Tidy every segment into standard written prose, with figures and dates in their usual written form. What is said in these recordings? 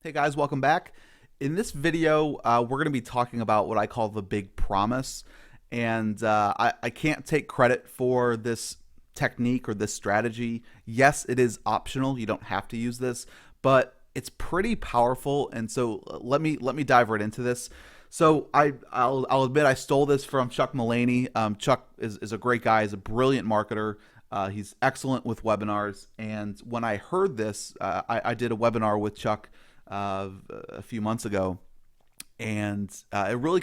Hey guys, welcome back. In this video, we're going to be talking about what I call the big promise. And I can't take credit for this technique or this strategy. Yes, it is optional. You don't have to use this, but it's pretty powerful. And so let me dive right into this. So I'll admit I stole this from Chuck Mullaney. Chuck is a great guy. He's a brilliant marketer. He's excellent with webinars. And when I heard this, I did a webinar with Chuck a few months ago, and it really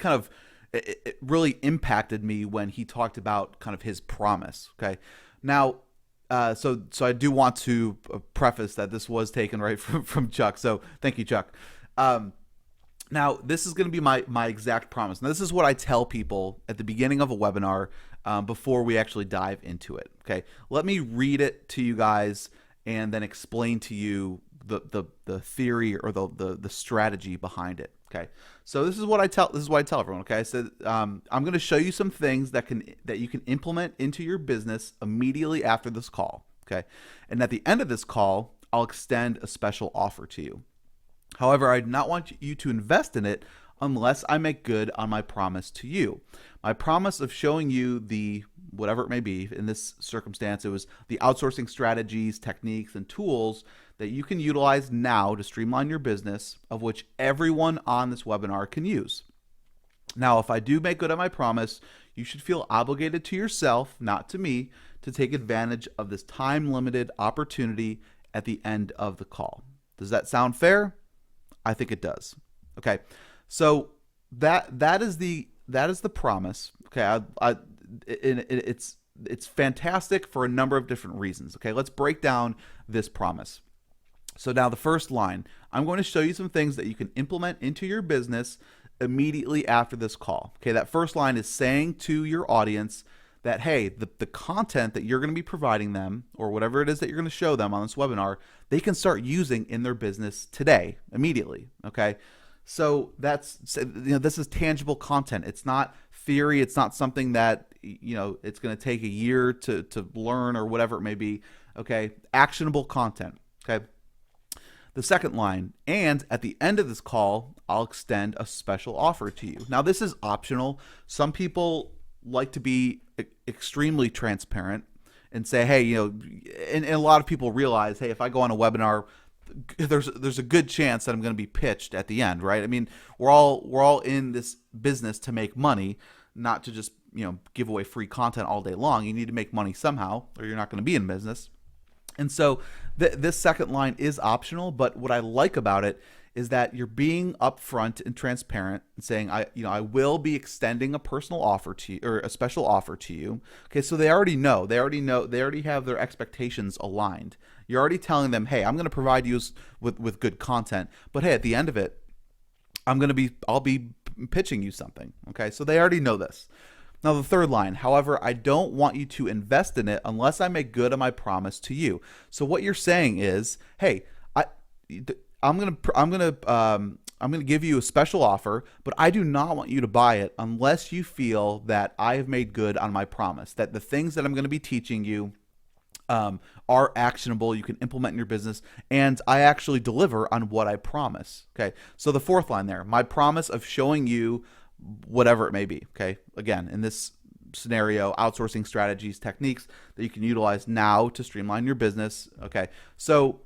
it really impacted me when he talked about kind of his promise. Okay, now so I do want to preface that this was taken right from Chuck. So thank you, Chuck. Now this is going to be my exact promise. Now this is what I tell people at the beginning of a webinar before we actually dive into it. Okay, let me read it to you guys and then explain to you the theory or the strategy behind it. Okay, so this is what I tell everyone. Okay, I said I'm going to show you some things that you can implement into your business immediately after this call. Okay, and at the end of this call, I'll extend a special offer to you. However, I do not want you to invest in it unless I make good on my promise to you. My promise of showing you the whatever it may be. In this circumstance, it was the outsourcing strategies, techniques, and tools that you can utilize now to streamline your business, of which everyone on this webinar can use. Now, if I do make good on my promise, you should feel obligated to yourself, not to me, to take advantage of this time-limited opportunity at the end of the call. Does that sound fair? I think it does. Okay, so that is the promise. Okay, it's fantastic for a number of different reasons. Okay, let's break down this promise. So now the first line, I'm going to show you some things that you can implement into your business immediately after this call. Okay, that first line is saying to your audience that, hey, the content that you're going to be providing them, or whatever it is that you're going to show them on this webinar, they can start using in their business today, immediately. Okay, so this is tangible content. It's not theory. It's not something that it's going to take a year to learn or whatever it may be. Okay, actionable content. Okay. The second line, and at the end of this call, I'll extend a special offer to you. Now, this is optional. Some people like to be extremely transparent and say, hey, and a lot of people realize, hey, if I go on a webinar, there's a good chance that I'm going to be pitched at the end, right? I mean, we're all in this business to make money, not to just give away free content all day long. You need to make money somehow, or you're not going to be in business. And so this second line is optional, but what I like about it is that you're being upfront and transparent and saying, I will be extending a personal offer to you, or a special offer to you. Okay, so they already know. They already have their expectations aligned. You're already telling them, hey, I'm going to provide you with good content, but hey, at the end of it, I'll be pitching you something. Okay, so they already know this. Now, the third line, however, I don't want you to invest in it unless I make good on my promise to you. So what you're saying is, hey, I'm gonna give you a special offer, but I do not want you to buy it unless you feel that I have made good on my promise, that the things that I'm going to be teaching you are actionable, you can implement in your business, and I actually deliver on what I promise. Okay, so the fourth line there, my promise of showing you whatever it may be. Okay, again, in this scenario, outsourcing strategies, techniques that you can utilize now to streamline your business. Okay, so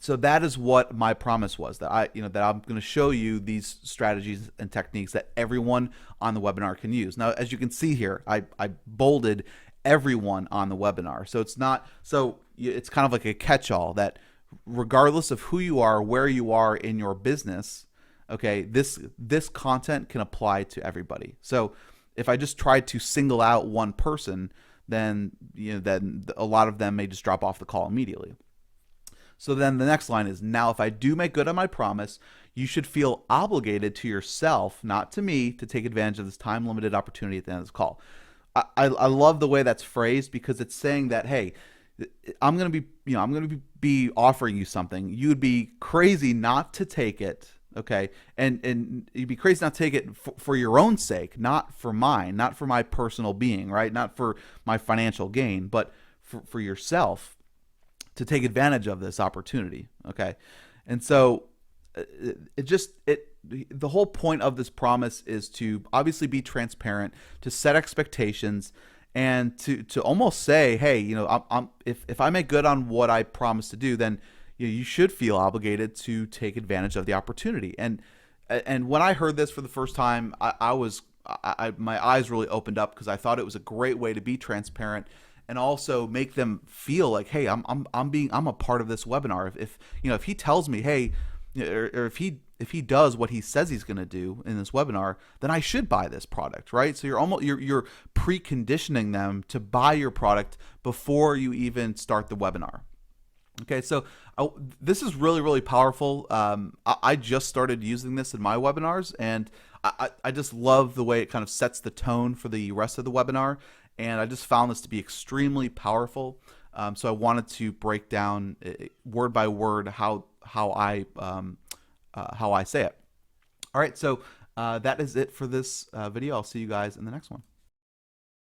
that is what my promise was, that I'm going to show you these strategies and techniques that everyone on the webinar can use. Now, as you can see here, I bolded everyone on the webinar. So it's kind of like a catch-all that regardless of who you are, where you are in your business, okay, this content can apply to everybody. So if I just try to single out one person, then a lot of them may just drop off the call immediately. So then the next line is, now if I do make good on my promise, you should feel obligated to yourself, not to me, to take advantage of this time-limited opportunity at the end of this call. I love the way that's phrased, because it's saying that, hey, I'm going to be offering you something. You would be crazy not to take it. Okay, and you'd be crazy not to take it for your own sake, not for mine, not for my personal being, right? Not for my financial gain, but for yourself, to take advantage of this opportunity. Okay, and so the whole point of this promise is to obviously be transparent, to set expectations, and to almost say, hey, if I make good on what I promise to do, then you should feel obligated to take advantage of the opportunity. And when I heard this for the first time, my eyes really opened up, because I thought it was a great way to be transparent and also make them feel like, hey, I'm a part of this webinar. If he tells me, hey, or if he does what he says he's going to do in this webinar, then I should buy this product, right? So you're preconditioning them to buy your product before you even start the webinar. Okay, so this is really, really powerful. I just started using this in my webinars, and I just love the way it kind of sets the tone for the rest of the webinar, and I just found this to be extremely powerful. So I wanted to break down word by word how I say it. All right, so that is it for this video. I'll see you guys in the next one.